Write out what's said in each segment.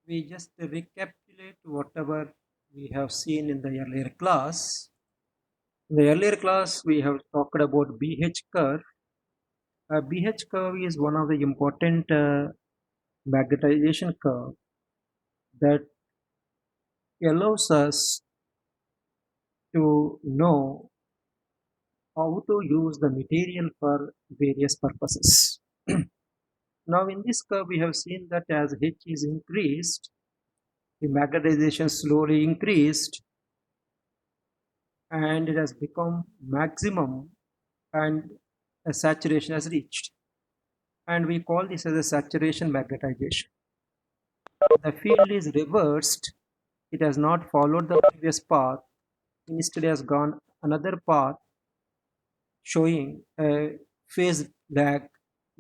We just recapitulate whatever we have seen in the earlier class. In the earlier class, we have talked about BH curve. BH curve is one of the important magnetization curve that allows us to know how to use the material for various purposes. Now, in this curve, we have seen that as H is increased, the magnetization slowly increased and it has become maximum and a saturation has reached. And we call this as a saturation magnetization. The field is reversed, it has not followed the previous path, instead has gone another path showing a phase lag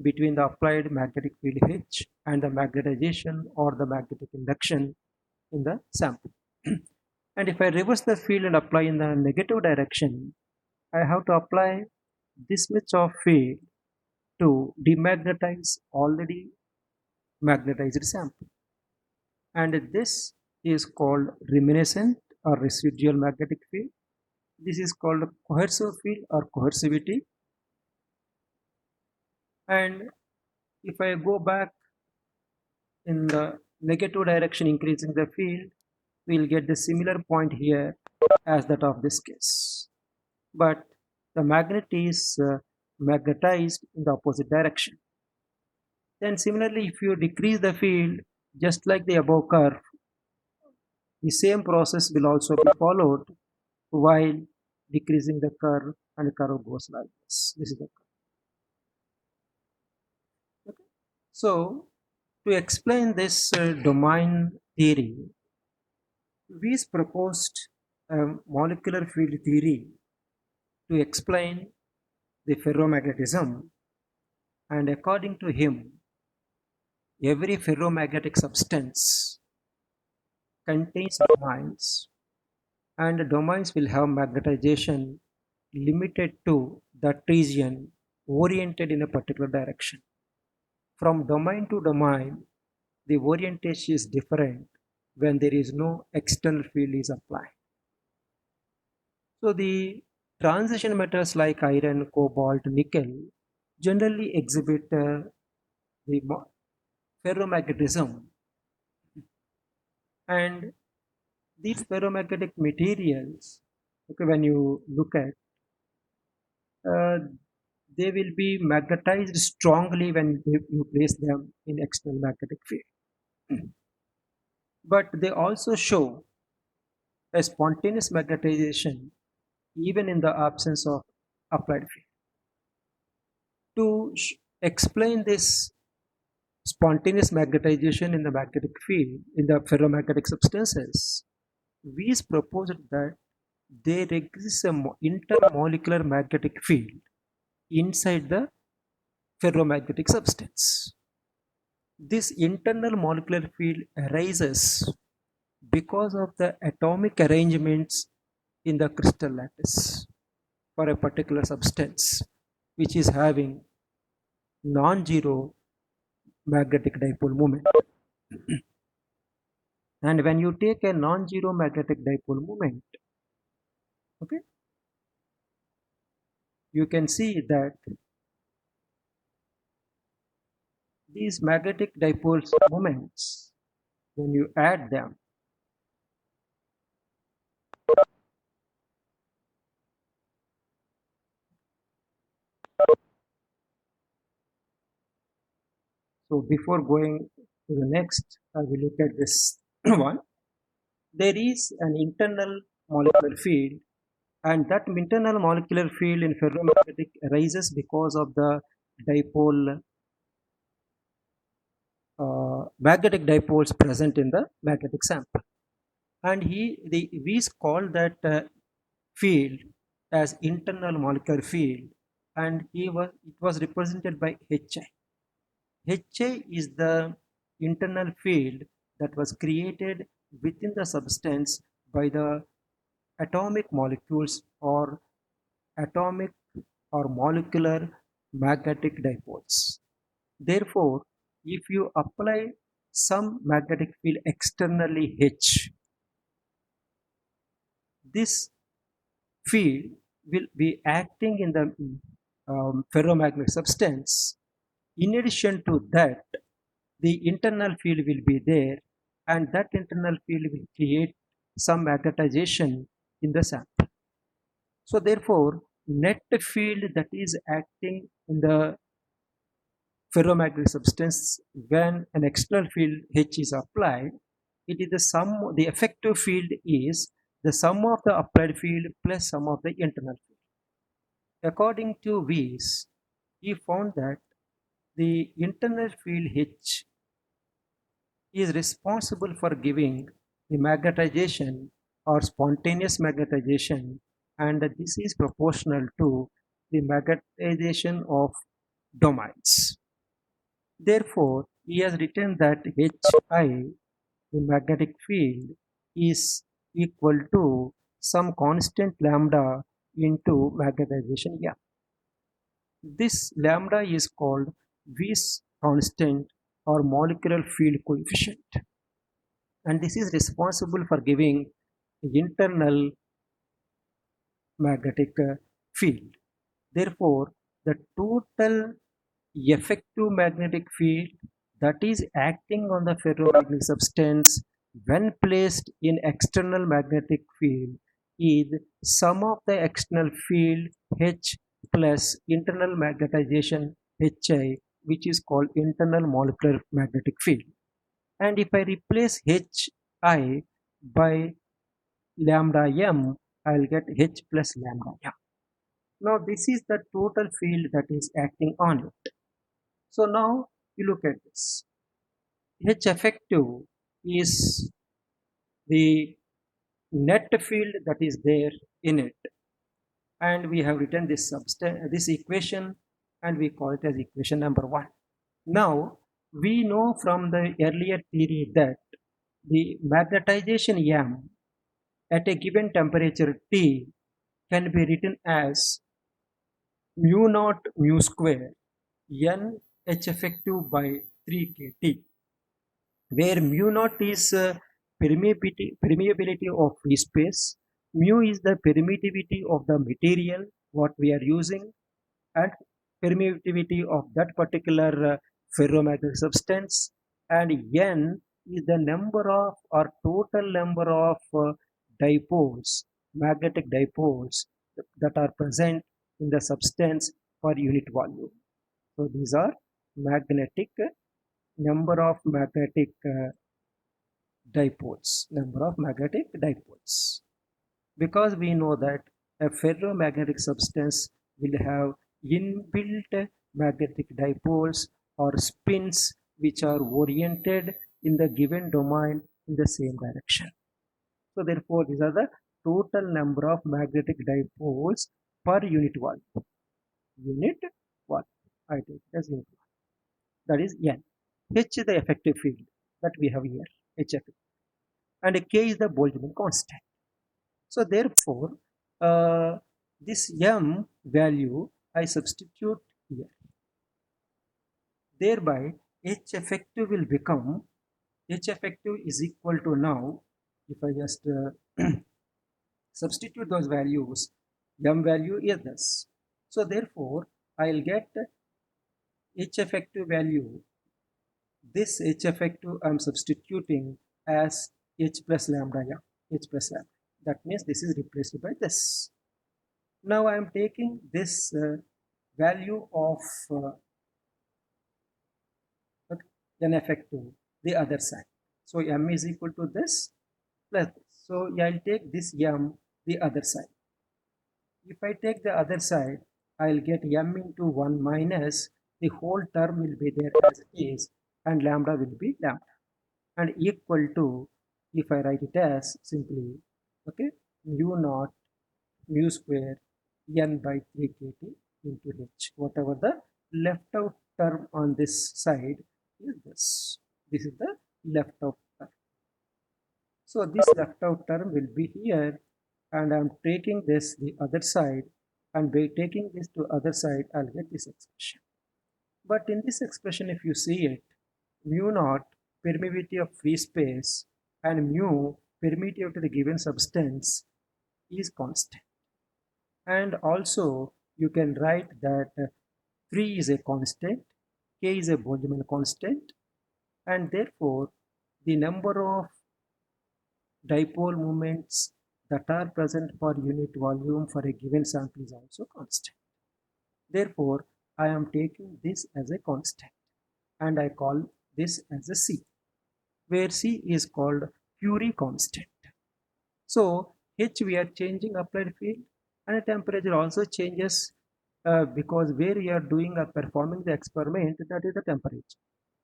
between the applied magnetic field H and the magnetization or the magnetic induction in the sample. And if I reverse the field and apply in the negative direction, I have to apply this much of field to demagnetize already magnetized sample. And this is called reminiscent or residual magnetic field. This is called coercive field or coercivity. And if I go back in the negative direction increasing the field, we'll get the similar point here as that of this case. But the magnet is magnetized in the opposite direction. Then similarly, if you decrease the field, just like the above curve, the same process will also be followed while decreasing the curve, and the curve goes like this. This is the curve. Okay. So to explain this domain theory, Weiss proposed a molecular field theory to explain the ferromagnetism, and according to him, every ferromagnetic substance contains domains, and the domains will have magnetization limited to that region oriented in a particular direction. From domain to domain, the orientation is different when there is no external field is applied. So the transition metals like iron, cobalt, nickel generally exhibit the ferromagnetism, and these ferromagnetic materials, okay, when you look at, uh, they will be magnetized strongly when you place them in external magnetic field. But they also show a spontaneous magnetization even in the absence of applied field. To explain this spontaneous magnetization in the magnetic field in the ferromagnetic substances, Weiss proposed that there exists a intermolecular magnetic field inside the ferromagnetic substance. This internal molecular field arises because of the atomic arrangements in the crystal lattice for a particular substance which is having non-zero magnetic dipole moment. And when you take a non-zero magnetic dipole moment, okay, you can see that these magnetic dipoles moments, when you add them, so before going to the next, I will look at this one. There is an internal molecular field, and that internal molecular field in ferromagnetic arises because of the dipole magnetic dipoles present in the magnetic sample. And Weiss called that field as internal molecular field, and it was represented by HI. HI is the internal field that was created within the substance by the atomic molecules or atomic or molecular magnetic dipoles. Therefore, if you apply some magnetic field externally H. This field will be acting in the ferromagnetic substance. In addition to that, the internal field will be there, and that internal field will create some magnetization in the sample. So therefore, net field that is acting in the ferromagnetic substance when an external field H is applied, it is the sum, the effective field is the sum of the applied field plus sum of the internal field. According to Weiss, he found that the internal field H is responsible for giving the magnetization or spontaneous magnetization, and this is proportional to the magnetization of domains. Therefore, he has written that Hi, the magnetic field, is equal to some constant lambda into magnetization M. This lambda is called Weiss constant or molecular field coefficient, and this is responsible for giving internal magnetic field. Therefore, the total effective magnetic field that is acting on the ferromagnetic substance when placed in external magnetic field is sum of the external field H plus internal magnetization Hi, which is called internal molecular magnetic field. And if I replace Hi by lambda m, I'll get H plus lambda m. Now this is the total field that is acting on it. So now you look at this. H effective is the net field that is there in it, and we have written this equation, and we call it as equation number 1. Now we know from the earlier theory that the magnetization M at a given temperature T can be written as mu naught mu square N H effective by 3 kT, where mu naught is permeability of free space, mu is the permittivity of the material what we are using, and permittivity of that particular ferromagnetic substance, and N is the number of or total number of dipoles, magnetic dipoles that are present in the substance per unit volume. So these are magnetic number of magnetic dipoles. Because we know that a ferromagnetic substance will have inbuilt magnetic dipoles or spins which are oriented in the given domain in the same direction. So therefore, these are the total number of magnetic dipoles per unit volume. Unit volume. I take it as unit volume. That is N. H is the effective field that we have here. H effective. And K is the Boltzmann constant. So therefore, this M value I substitute here. Thereby, H effective will become, H effective is equal to now, if I just substitute those values, M value is this. So therefore, I'll get H effective value. This H effective I'm substituting as H plus lambda, H plus lambda. That means this is replaced by this. Now I am taking this value of N effective the other side. So M is equal to this plus this. So I'll take this M the other side. If I take the other side, I'll get M into 1 minus the whole term will be there as it is, and lambda will be lambda, and equal to, if I write it as simply, okay, mu naught mu square N by 3 kT into H. Whatever the left out term on this side is this. This is the left out term. So this left out term will be here, and I'm taking this the other side, and by taking this to other side, I'll get this expression. But in this expression, if you see it, mu naught permeability of free space, and mu permittivity to the given substance is constant. And also you can write that free is a constant, K is a Boltzmann constant, and therefore the number of dipole moments that are present per unit volume for a given sample is also constant. Therefore, I am taking this as a constant and I call this as a C, where C is called Curie constant. So H we are changing applied field, and temperature also changes because where you are doing or performing the experiment, that is the temperature.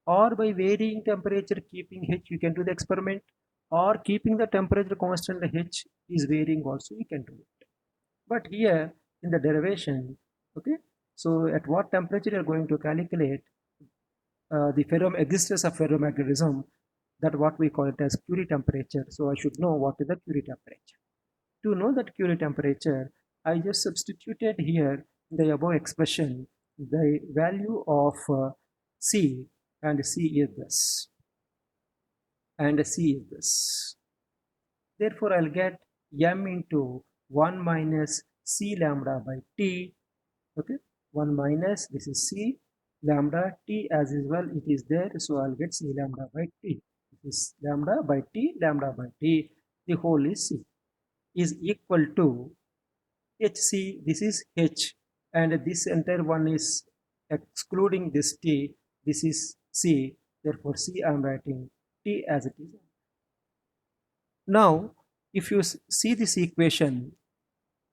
Or by varying temperature keeping H you can do the experiment, or keeping the temperature constant H is varying also you can do it. But here in the derivation, okay, so at what temperature you are going to calculate the existence of ferromagnetism, that what we call it as Curie temperature. So I should know what is the Curie temperature. To know that Curie temperature, I just substituted here in the above expression the value of C, and C is this, and C is this. Therefore, I'll get m into 1 minus C lambda by T, okay, 1 minus, this is C lambda, T as well it is there, so I'll get C lambda by T. This is lambda by T, the whole is C, is equal to HC, this is H, and this entire one is excluding this T, this is C, therefore C I am writing T as it is. Now, if you see this equation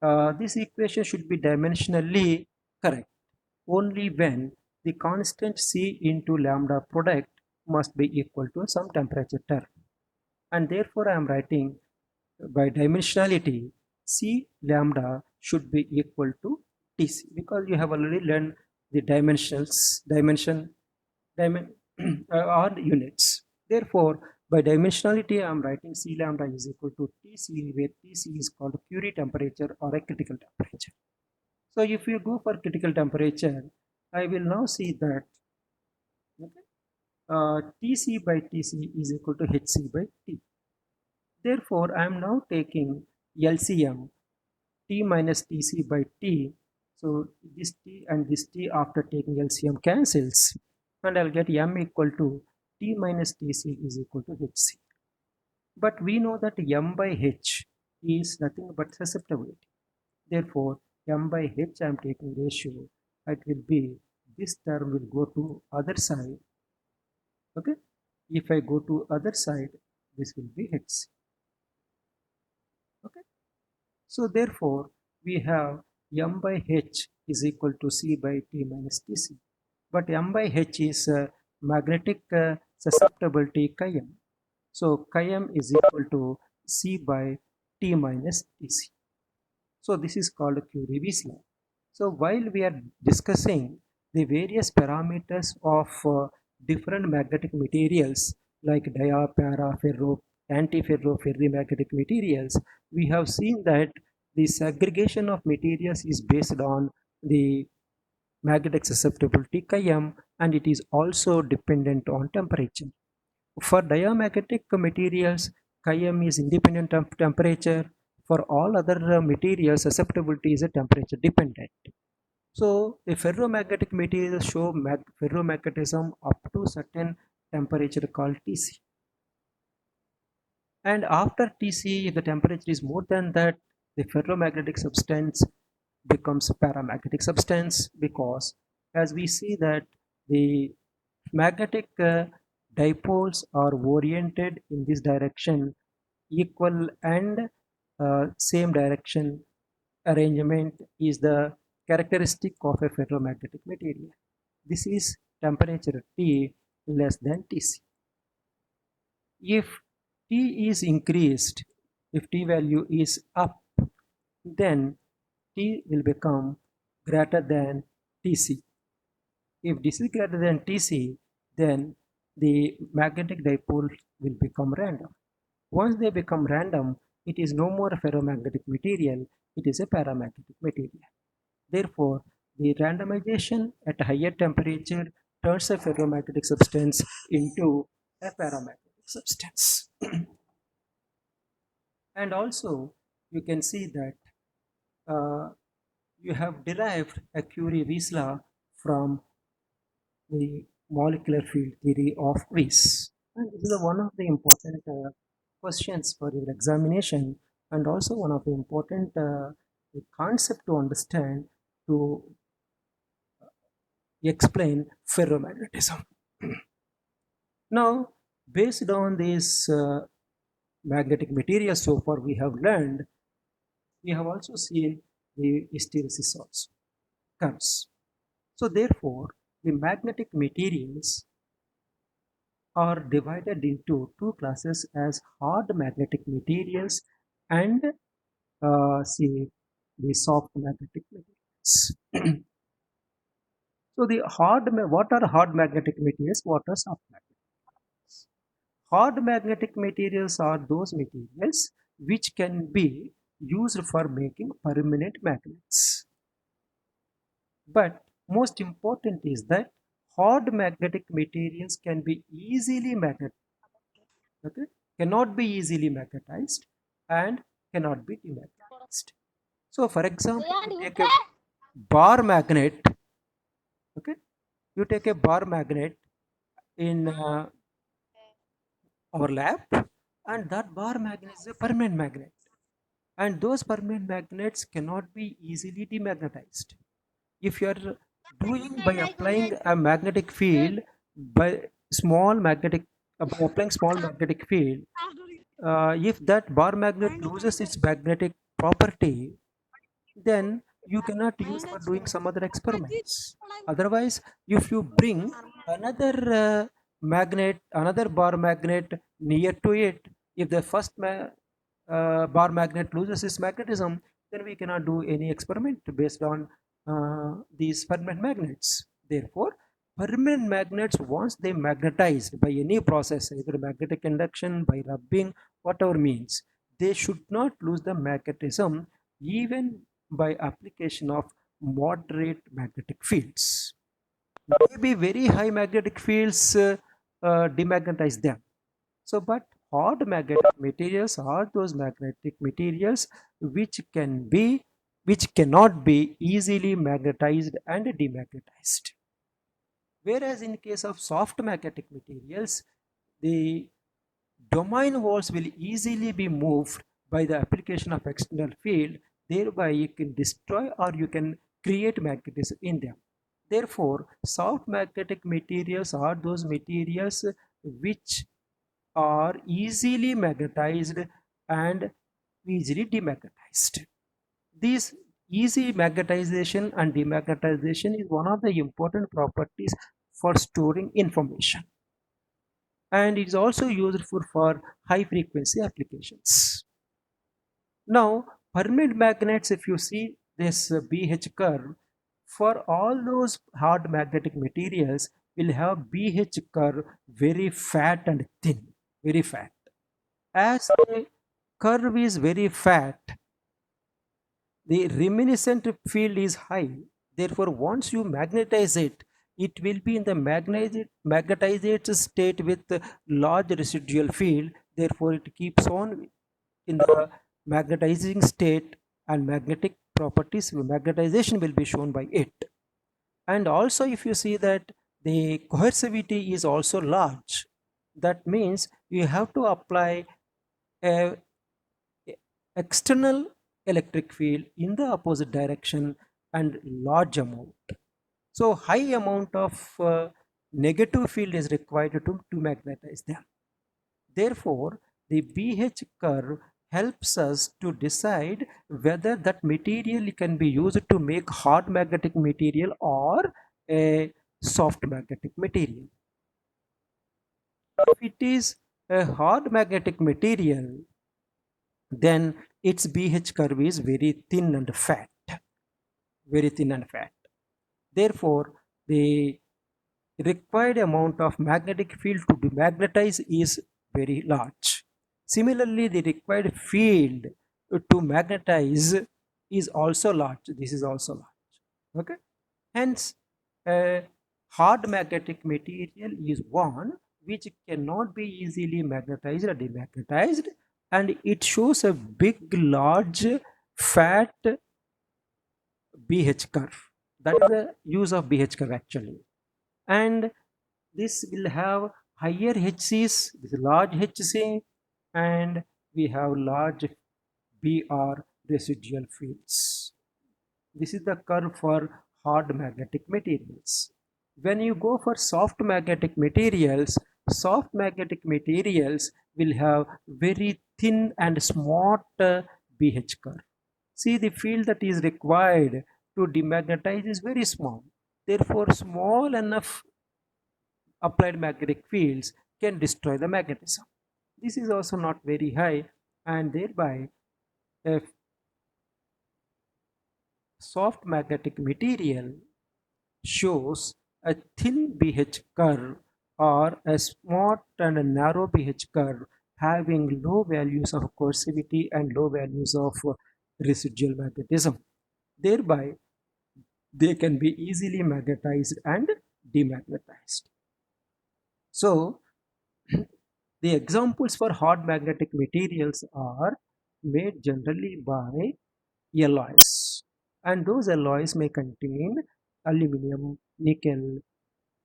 should be dimensionally correct only when the constant C into lambda product must be equal to some temperature term, and therefore I am writing by dimensionality C lambda should be equal to Tc, because you have already learned the dimension or units. Therefore, by dimensionality, I am writing C lambda is equal to Tc, where Tc is called Curie temperature or a critical temperature. So if you go for critical temperature, I will now see that okay, Tc by Tc is equal to Hc by T. Therefore, I am now taking LCM T minus Tc by T. So this T and this T after taking LCM cancels, and I'll get M equal to T minus Tc is equal to Hc. But we know that M by H is nothing but susceptibility. Therefore, M by H I am taking ratio. It will be, this term will go to other side. Okay. If I go to other side, this will be Hc. Okay. So therefore, we have M by H is equal to C by T minus Tc. But M by H is magnetic susceptibility chi m. So chi m is equal to C by T minus Tc. So this is called Curie's law. So while we are discussing the various parameters of different magnetic materials like dia, para, ferro, antiferro, ferrimagnetic materials, we have seen that the segregation of materials is based on the magnetic susceptibility chi m, and it is also dependent on temperature. For diamagnetic materials, chi m is independent of temperature. For all other materials, susceptibility is a temperature dependent. So the ferromagnetic materials show ferromagnetism up to certain temperature called Tc. And after Tc, if the temperature is more than that, the ferromagnetic substance becomes paramagnetic substance, because as we see that the magnetic dipoles are oriented in this direction, equal and same direction arrangement is the characteristic of a ferromagnetic material. This is temperature T less than Tc. If T is increased, if T value is up, then T will become greater than Tc. If this is greater than Tc, then the magnetic dipole will become random. Once they become random, it is no more a ferromagnetic material, it is a paramagnetic material. Therefore, the randomization at a higher temperature turns a ferromagnetic substance into a paramagnetic substance. And also, you can see that uh, you have derived a Curie-Weiss law from the molecular field theory of Weiss. And this is one of the important questions for your examination, and also one of the important concept to understand to explain ferromagnetism. Now, based on this magnetic material so far we have learned, we have also seen the hysteresis also curves. So therefore, the magnetic materials are divided into two classes as hard magnetic materials and see the soft magnetic materials. So the what are hard magnetic materials? What are soft magnetic? Hard magnetic materials are those materials which can be used for making permanent magnets. But most important is that hard magnetic materials can be easily magnetized, okay? Cannot be easily magnetized and cannot be demagnetized. So, for example, you take a bar magnet, okay? You take a bar magnet in our lab, and that bar magnet is a permanent magnet, and those permanent magnets cannot be easily demagnetized. If you are doing by applying a magnetic field by by applying small magnetic field, if that bar magnet loses its magnetic property, then you cannot use for doing some other experiments. Otherwise, if you bring another another bar magnet near to it, if the first bar magnet loses its magnetism, then we cannot do any experiment based on these permanent magnets. Therefore, permanent magnets, once they magnetized by any process, either magnetic induction, by rubbing, whatever means, they should not lose the magnetism even by application of moderate magnetic fields. Maybe very high magnetic fields demagnetize them. So, but hard magnetic materials are those magnetic materials which which cannot be easily magnetized and demagnetized. Whereas in case of soft magnetic materials, the domain walls will easily be moved by the application of external field. Thereby you can destroy or you can create magnetism in them. Therefore, soft magnetic materials are those materials which are easily magnetized and easily demagnetized. This easy magnetization and demagnetization is one of the important properties for storing information, and it is also useful for high frequency applications. Now, permanent magnets, if you see this BH curve, for all those hard magnetic materials will have BH curve very fat and thin, very fat. As the curve is very fat, the reminiscent field is high. Therefore, once you magnetize it, it will be in the magnetized state with large residual field. Therefore, it keeps on in the magnetizing state, and magnetic properties, magnetization will be shown by it. And also, if you see that the coercivity is also large, that means you have to apply a external electric field in the opposite direction and large amount. So high amount of negative field is required to magnetize them. Therefore, the BH curve helps us to decide whether that material can be used to make hard magnetic material or a soft magnetic material. If it is a hard magnetic material, then its BH curve is very thin and fat, very thin and fat. Therefore, the required amount of magnetic field to demagnetize is very large. Similarly, the required field to magnetize is also large. This is also large. Okay. Hence, a hard magnetic material is one which cannot be easily magnetized or demagnetized, and it shows a big, large, fat BH curve. That is the use of BH curve actually. And this will have higher HCs, this large HC, and we have large BR residual fields. This is the curve for hard magnetic materials. When you go for soft magnetic materials will have very thin and smart BH curve. See, the field that is required to demagnetize is very small. Therefore, small enough applied magnetic fields can destroy the magnetism. This is also not very high, and thereby a soft magnetic material shows a thin BH curve or a smart and a narrow BH curve having low values of coercivity and low values of residual magnetism. Thereby, they can be easily magnetized and demagnetized. So, the examples for hard magnetic materials are made generally by alloys, and those alloys may contain aluminum, nickel,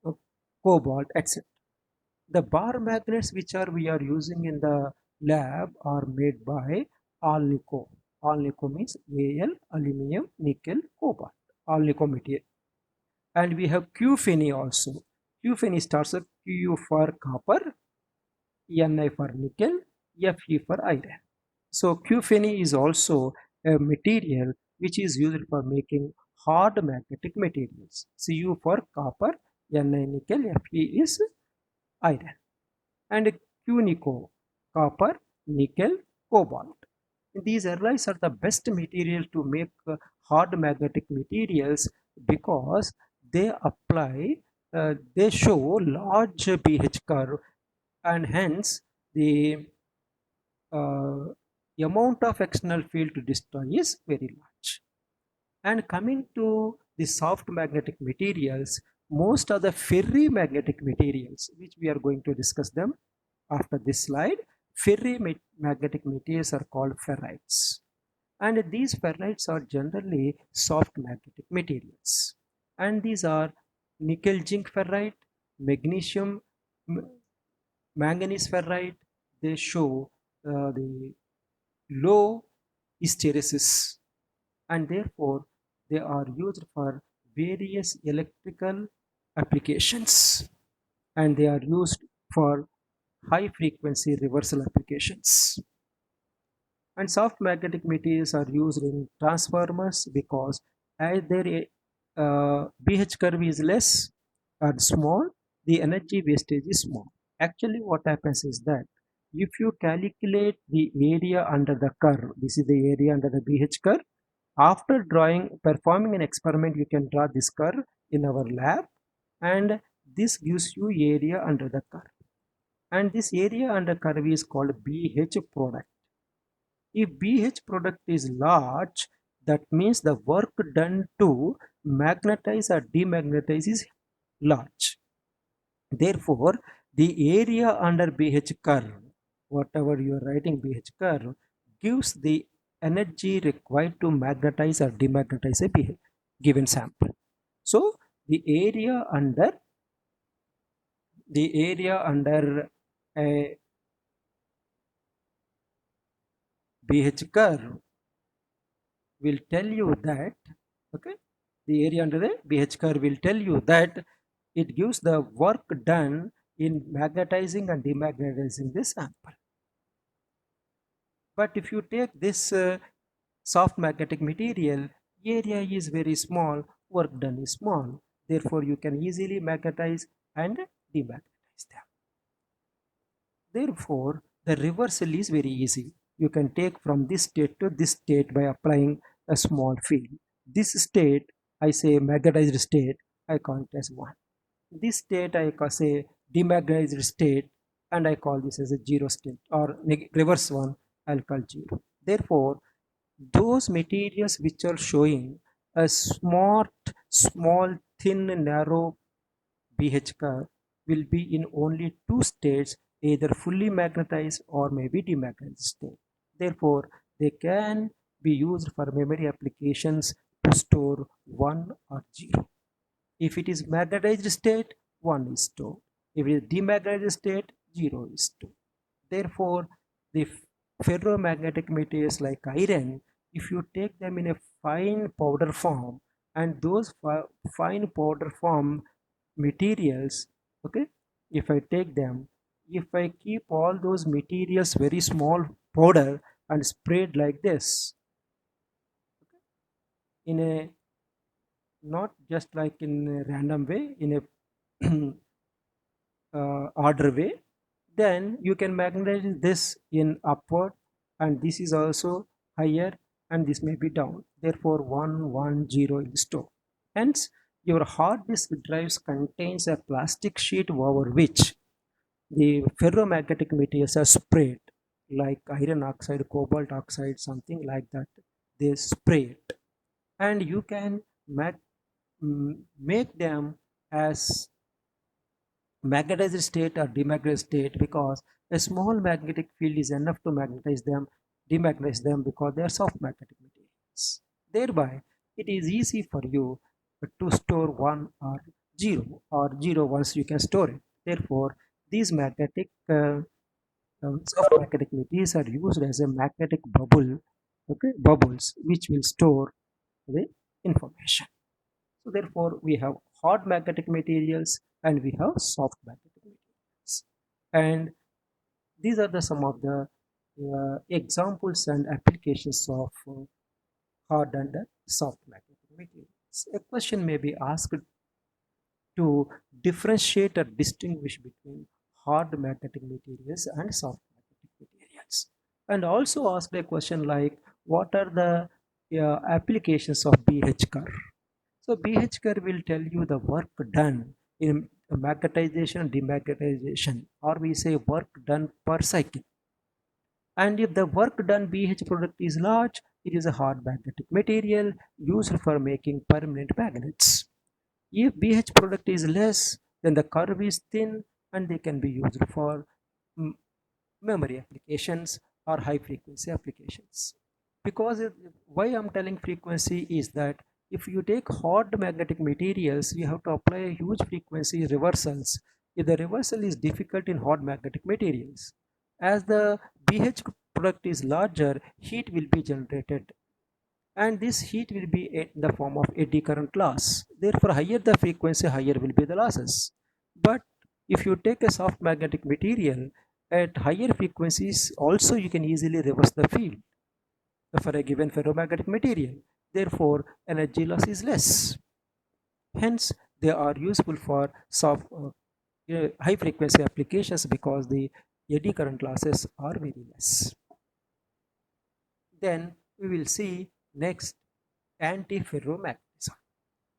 uh, cobalt, etc. The bar magnets which are we are using in the lab are made by Alnico. Alnico means Al, aluminum, nickel, cobalt. Alnico material. And we have Q-Fini also. Q-Fini starts with Q for copper, Ni for nickel, Fe for iron. So Q-Fini is also a material which is used for making hard magnetic materials. Cu for copper, Ni nickel, Fe is iron. And Qnico, copper, nickel, cobalt. These alloys are the best material to make hard magnetic materials because they show large pH curve, and hence the uh, amount of external field to destroy is very large. And coming to the soft magnetic materials, most of the ferrimagnetic materials, which we are going to discuss them after this slide, ferrimagnetic materials are called ferrites. And these ferrites are generally soft magnetic materials. And these are nickel zinc ferrite, magnesium manganese ferrite. They show the low hysteresis, and therefore they are used for various electrical applications, and they are used for high frequency reversal applications. And soft magnetic materials are used in transformers because as their BH curve is less and small, the energy wastage is small. Actually, what happens is that if you calculate the area under the curve, this is the area under the BH curve. After performing an experiment, you can draw this curve in our lab, and this gives you area under the curve. And this area under curve is called BH product. If BH product is large, that means the work done to magnetize or demagnetize is large. Therefore, the area under BH curve, whatever you are writing BH curve, gives the energy required to magnetize or demagnetize a given sample. So, the area under a BH curve will tell you that, okay, the area under the BH curve will tell you that it gives the work done in magnetizing and demagnetizing the sample. But if you take this soft magnetic material, area is very small, work done is small. Therefore, you can easily magnetize and demagnetize them. Therefore, the reversal is very easy. You can take from this state to this state by applying a small field. This state, I say magnetized state, I call it as 1. This state I say demagnetized state, and I call this as a 0 state, or reverse one I'll call 0. Therefore, those materials which are showing a small, thin, narrow BH curve will be in only two states, either fully magnetized or maybe demagnetized state. Therefore, they can be used for memory applications to store 1 or 0. If it is magnetized state, 1 is stored. If it is demagnetized state, 0 is stored. Therefore, the ferromagnetic materials like iron, if you take them in a fine powder form, and those fine powder form materials, okay, if I take them, if I keep all those materials very small powder and spread like this in a, not just like in a random way, in a order way, then you can magnetize this in upward, and this is also higher, and this may be down. Therefore 110 is stored. Hence your hard disk drives contains a plastic sheet over which the ferromagnetic materials are sprayed, like iron oxide, cobalt oxide, something like that. They spray it, and you can make them as magnetized state or demagnetized state, because a small magnetic field is enough to demagnetize them, because they are soft magnetic materials. Thereby, it is easy for you to store 1 or 0 once you can store it. Therefore, these soft magnetic materials are used as a magnetic bubbles which will store the information. So therefore, we have hard magnetic materials and we have soft magnetic materials. And these are the some of the examples and applications of hard and soft magnetic materials. A question may be asked to differentiate or distinguish between hard magnetic materials and soft magnetic materials. And also ask a question like, what are the applications of BH curve? So BH curve will tell you the work done in magnetization and demagnetization, or we say work done per cycle. And if the work done BH product is large, it is a hard magnetic material used for making permanent magnets. If BH product is less, then the curve is thin and they can be used for mm, memory applications or high frequency applications. Because why I'm telling frequency is that if you take hard magnetic materials, you have to apply a huge frequency reversals. If the reversal is difficult in hard magnetic materials, as the BH product is larger, heat will be generated, and this heat will be in the form of eddy current loss. Therefore, higher the frequency, higher will be the losses. But if you take a soft magnetic material at higher frequencies, also you can easily reverse the field for a given ferromagnetic material. Therefore, energy loss is less. Hence, they are useful for high frequency applications because the eddy current losses are very less. Then we will see next antiferromagnetism.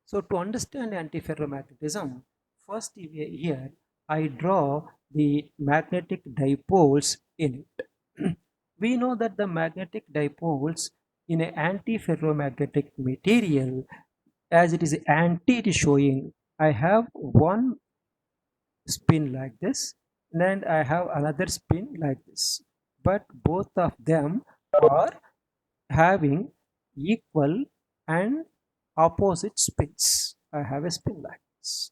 So to understand antiferromagnetism, first here I draw the magnetic dipoles in it. We know that the magnetic dipoles in an antiferromagnetic material, as it is anti, it is showing I have one spin like this and I have another spin like this, but both of them are having equal and opposite spins. I have a spin like this.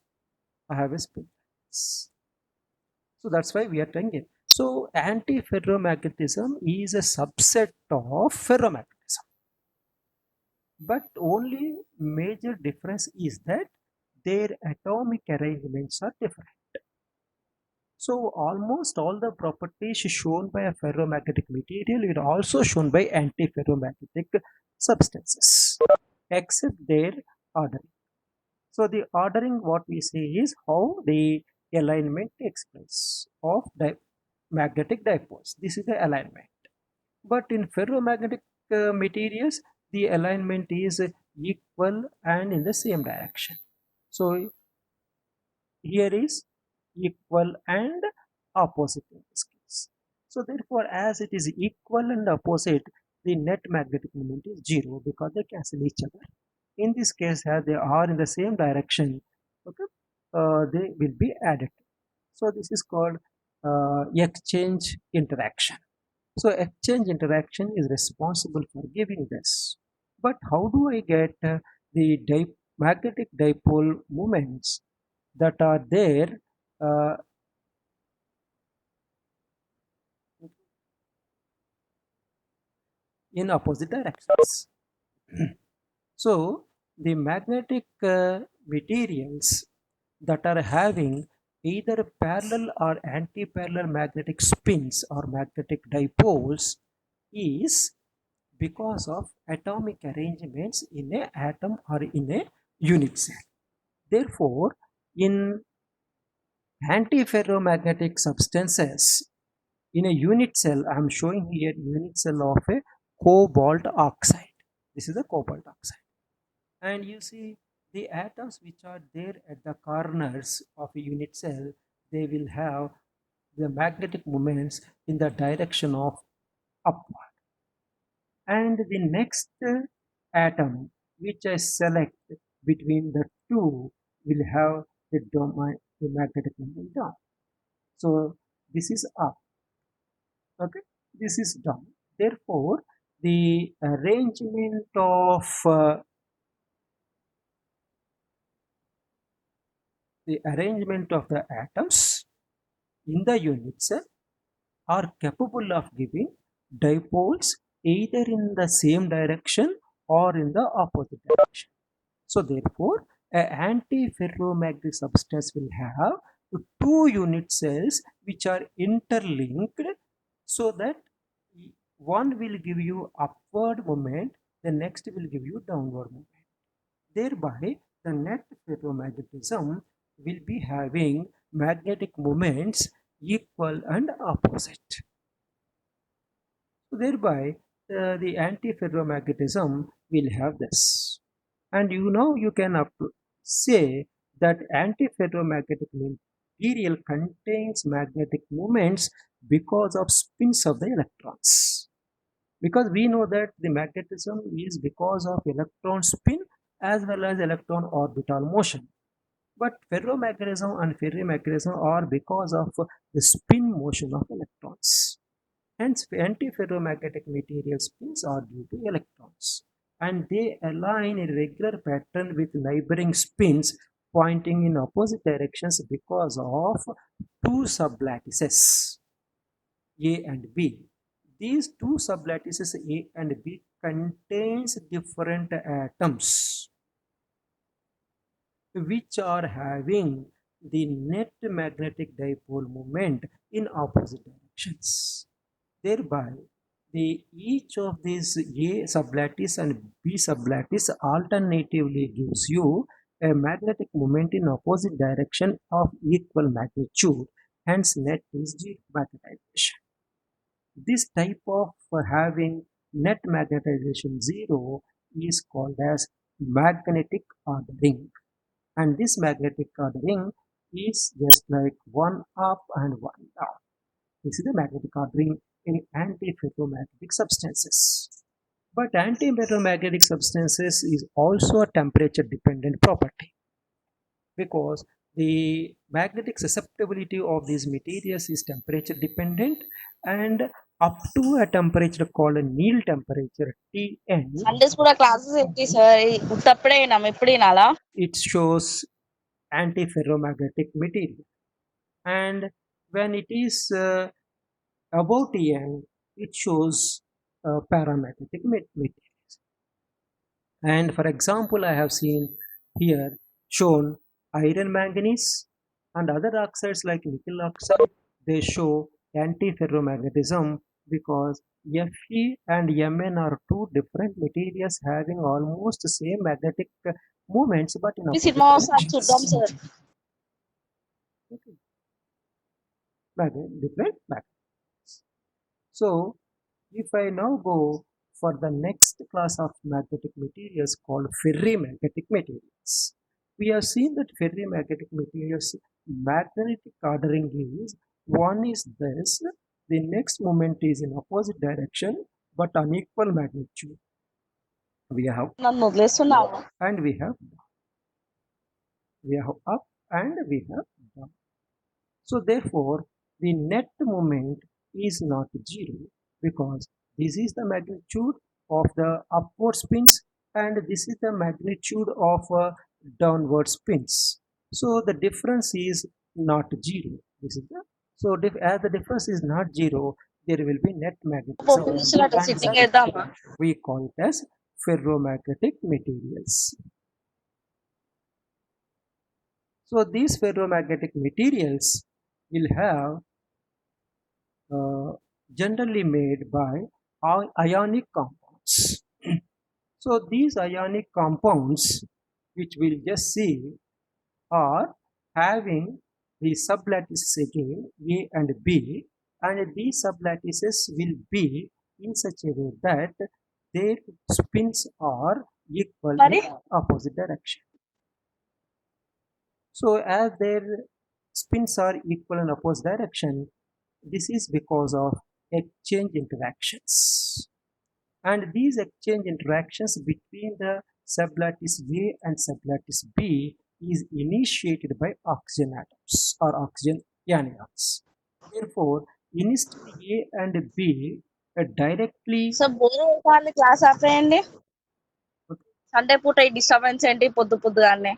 I have a spin like this. So that's why we are trying it. So anti-ferromagnetism is a subset of ferromagnetism. But only major difference is that their atomic arrangements are different. So almost all the properties shown by a ferromagnetic material is also shown by antiferromagnetic substances, except their ordering. So the ordering, what we say is how the alignment takes place of magnetic dipoles. This is the alignment. But in ferromagnetic materials, the alignment is equal and in the same direction. So here is equal and opposite in this case. So therefore, as it is equal and opposite, the net magnetic moment is 0 because they cancel each other. In this case, as they are in the same direction, okay, they will be added. So this is called exchange interaction. So exchange interaction is responsible for giving this. But how do I get the magnetic dipole moments that are there uh, in opposite directions? So the magnetic materials that are having either parallel or anti-parallel magnetic spins or magnetic dipoles is because of atomic arrangements in a atom or in a unit cell. Therefore, in antiferromagnetic substances, in a unit cell, I am showing here unit cell of a cobalt oxide. This is a cobalt oxide. And you see the atoms which are there at the corners of a unit cell, they will have the magnetic moments in the direction of upward. And the next atom which I select between the two will have the magnetic moment down. So this is up, okay, this is down. Therefore, the arrangement of the atoms in the unit cell are capable of giving dipoles either in the same direction or in the opposite direction. So therefore, an antiferromagnetic substance will have two unit cells which are interlinked, so that one will give you upward moment, the next will give you downward moment. Thereby, the net ferromagnetism will be having magnetic moments equal and opposite. So thereby, the antiferromagnetism will have this. And you can say that antiferromagnetic material contains magnetic moments because of spins of the electrons. Because we know that the magnetism is because of electron spin as well as electron orbital motion. But ferromagnetism and ferrimagnetism are because of the spin motion of electrons. Hence, antiferromagnetic material spins are due to electrons, and they align in regular pattern with neighboring spins pointing in opposite directions because of two sublattices A and B. These two sublattices A and B contains different atoms which are having the net magnetic dipole moment in opposite directions. Thereby, each of these A sublattice and B sublattice alternatively gives you a magnetic moment in opposite direction of equal magnitude. Hence, net is magnetization. This type of having net magnetization 0 is called as magnetic ordering. And this magnetic ordering is just like one up and one down. This is the magnetic ordering in antiferromagnetic substances. But antiferromagnetic substances is also a temperature dependent property, because the magnetic susceptibility of these materials is temperature dependent, and up to a temperature called a Néel temperature Tn, Sundays కూడా classes ఏంటి sir ఉత్తప్పుడే ఎప్పుడు వినాలా it shows antiferromagnetic material. And when it is above Tn, it shows paramagnetic materials. And for example, I have seen here shown iron manganese and other oxides like nickel oxide. They show antiferromagnetism because Fe and Mn are two different materials having almost the same magnetic moments but in ఈ opposite cinema ఒకసారి చూద్దాం directions. Sir Okay. Different magnets. So if I now go for the next class of magnetic materials called ferrimagnetic materials, we have seen that ferrimagnetic materials magnetic ordering is one is this, the next moment is in opposite direction but unequal magnitude. We have నన్ను వదిలేస్తున్నావు and we have up and we have down. So therefore, the net moment is not zero because this is the magnitude of the upward spins and this is the magnitude of downward spins. So the difference is not zero. This is the so as the difference is not zero, there will be net magnetism, పిలిచినట్టు and sitting that వేద్దామా we call it as ferromagnetic materials. So these ferromagnetic materials will have generally made by ionic compounds. So these ionic compounds, which we'll just see, are having the sublattices again A and B, and these sublattices will be in such a way that their spins are equal మరి in opposite direction. So as their spins are equal in opposite direction, this is because of exchange interactions. And these exchange interactions between the sublattice A and sublattice B is initiated by oxygen atoms or oxygen anions. Therefore, instead A and B directly. So bore కొడుతుంది class ఆపేయండి Sunday పూట ఈ disturbance ఏంటి పొద్దుగానే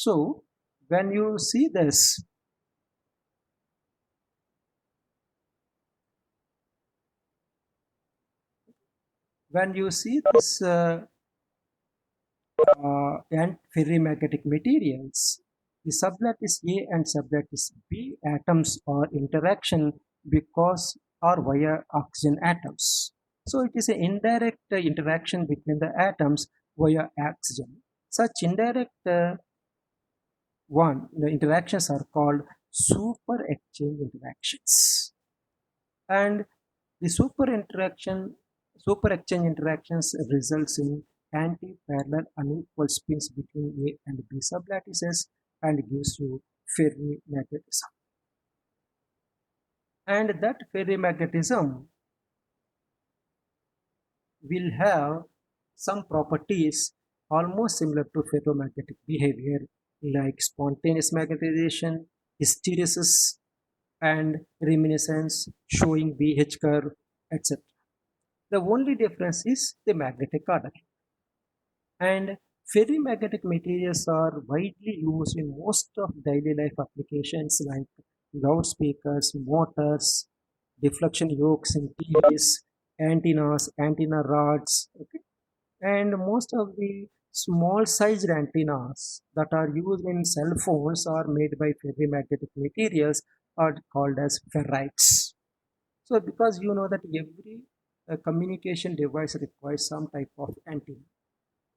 So when you see this, and ferrimagnetic materials, the sublattice A and sublattice B atoms are interaction because or via oxygen atoms. So it is an indirect interaction between the atoms via oxygen. Such indirect the interactions are called super exchange interactions. And the super exchange interactions results in anti-parallel unequal spins between A and B sublattices and gives you ferrimagnetism. And that ferrimagnetism will have some properties almost similar to ferromagnetic behavior like spontaneous magnetization, hysteresis, and reminiscence showing BH curve, etc. The only difference is the magnetic ordering. And ferrimagnetic materials are widely used in most of daily life applications like loudspeakers, motors, deflection yokes in TVs, antennas, antenna rods, okay? And most of the small sized antennas that are used in cell phones are made by ferrimagnetic materials are called as ferrites. So because you know that every communication device requires some type of antenna.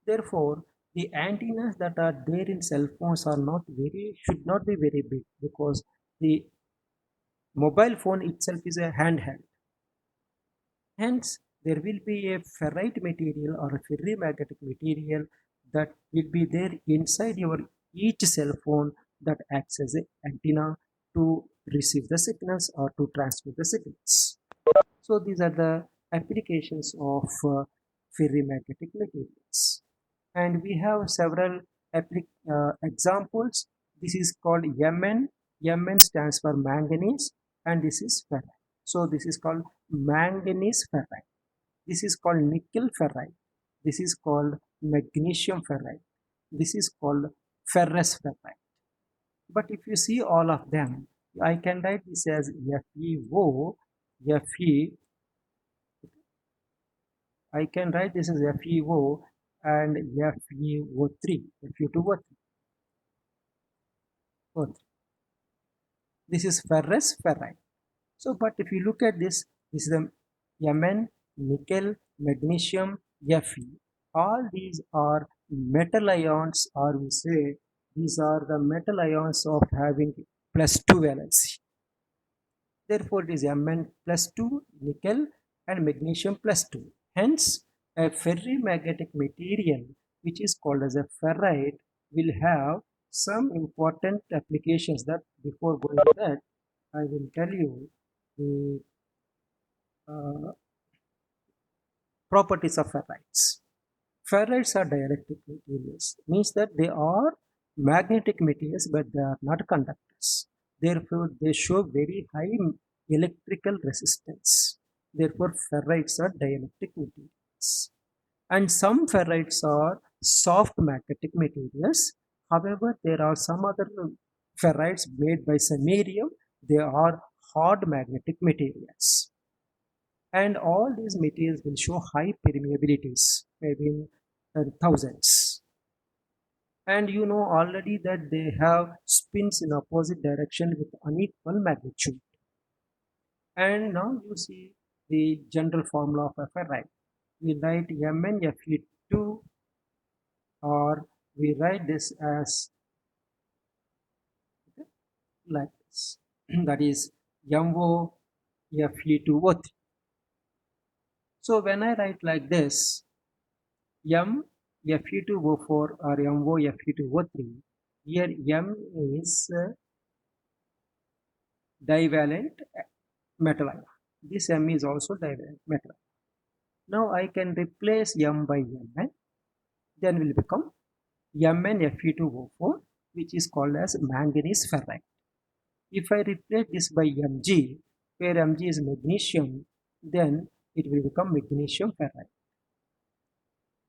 Therefore, the antennas that are there in cell phones are not very should not be very big because the mobile phone itself is a handheld. Hence, there will be a ferrite material or a ferrimagnetic material that will be there inside your each cell phone that acts as an antenna to receive the signals or to transmit the signals. So these are the applications of ferrimagnetic materials. And we have several examples. This is called Mn. Mn stands for manganese and this is ferrite. So this is called manganese ferrite. This is called nickel ferrite. This is called magnesium ferrite. This is called ferrous ferrite. But if you see all of them, I can write this as FeO, Fe. I can write this as FeO and FeO3, Fe2O3. This is ferrous ferrite. So, but if you look at this is the Mn, nickel, magnesium, Fe. All these are metal ions, or we say these are the metal ions of having +2 valency. Therefore, it is Mn +2, nickel, and magnesium +2. Hence, a ferrimagnetic material which is called as a ferrite will have some important applications that before going to that, I will tell you the properties of ferrites. Ferrites are dielectric materials, means that they are magnetic materials, but they are not conductors. Therefore, they show very high electrical resistance. Therefore, ferrites are dielectric materials. And some ferrites are soft magnetic materials. However, there are some other ferrites made by samarium. They are hard magnetic materials. And all these materials will show high permeabilities, maybe in thousands. And you know already that they have spins in opposite direction with unequal magnitude. And now you see the general formula of a ferrite. We write MnFe2, or we write this as like this. That is MoFe2O3. So when I write like this, MFE2O4 or MoFe2O3, here M is divalent metal ion. This M is also divalent metal ion. Now I can replace M by Mn, then will become MnFe2O4, which is called as manganese ferrite. If I replace this by Mg, where Mg is magnesium, then it will become magnesium ferrite.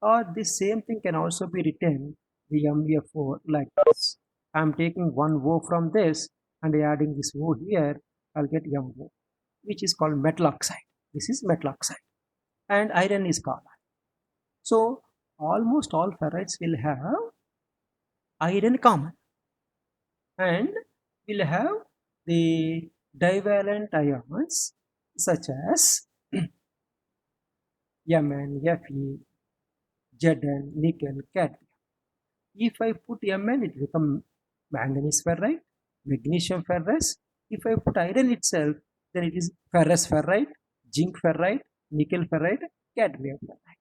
Or this same thing can also be written the MeF4 like this. I am taking one O from this and adding this O here, I'll get MO, which is called metal oxide. This is metal oxide. And iron is carbon. So almost all ferrites will have iron common and will have the divalent ions such as Mn, Fe, Zn, nickel, cadmium. If I put Mn, it becomes manganese ferrite, magnesium ferrous. If I put iron itself, then it is ferrous ferrite, zinc ferrite, nickel ferrite, cadmium ferrite.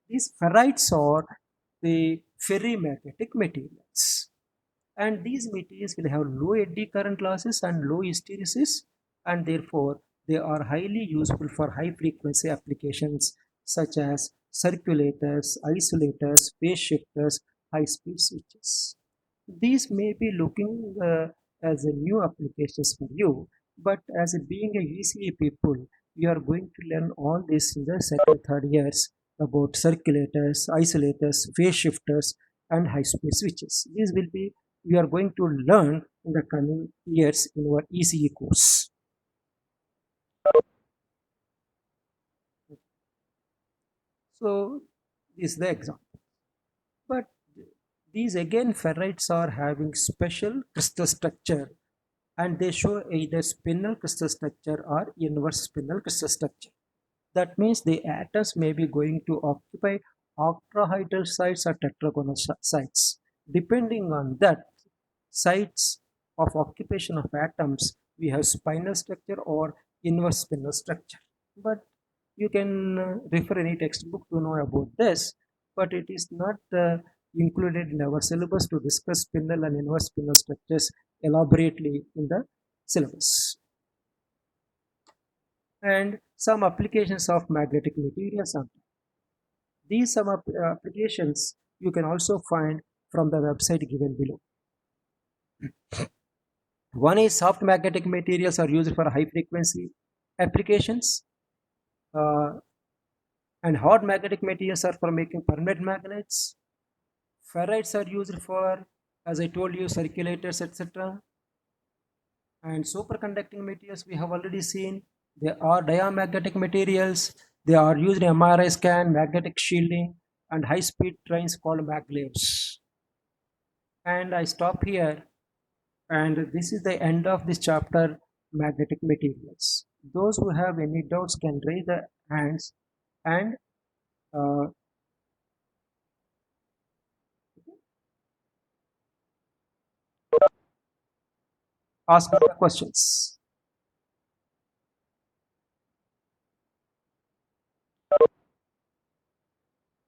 These ferrites are the ferrimagnetic materials. And these materials will have low eddy current losses and low hysteresis, and therefore they are highly useful for high frequency applications such as circulators, isolators, phase shifters, high speed switches. These may be looking as a new applications for you, but as a being a ECE people, you are going to learn all this in the second, third years about circulators, isolators, phase shifters, and high speed switches. These will be we are going to learn in the coming years in our ECE course. So this is the example. But these again ferrites are having special crystal structure, and they show either spinel crystal structure or inverse spinel crystal structure. That means the atoms may be going to occupy octahedral sites or tetragonal sites. Depending on that sites of occupation of atoms, we have spinel structure or inverse spinel structure. But you can refer any textbook to know about this, but it is not included in our syllabus to discuss spinel and inverse spinel structures elaborately in the syllabus. And some applications of magnetic materials are these some applications you can also find from the website given below. One is soft magnetic materials are used for high frequency applications, uh, and hard magnetic materials are for making permanent magnets. Ferrites are used for, as I told you, circulators, etc. And superconducting materials we have already seen. They are diamagnetic materials. They are used in MRI scan, magnetic shielding, and high-speed trains called maglevs. And I stop here. And this is the end of this chapter, magnetic materials. Those who have any doubts can raise their hands and uh, ask questions.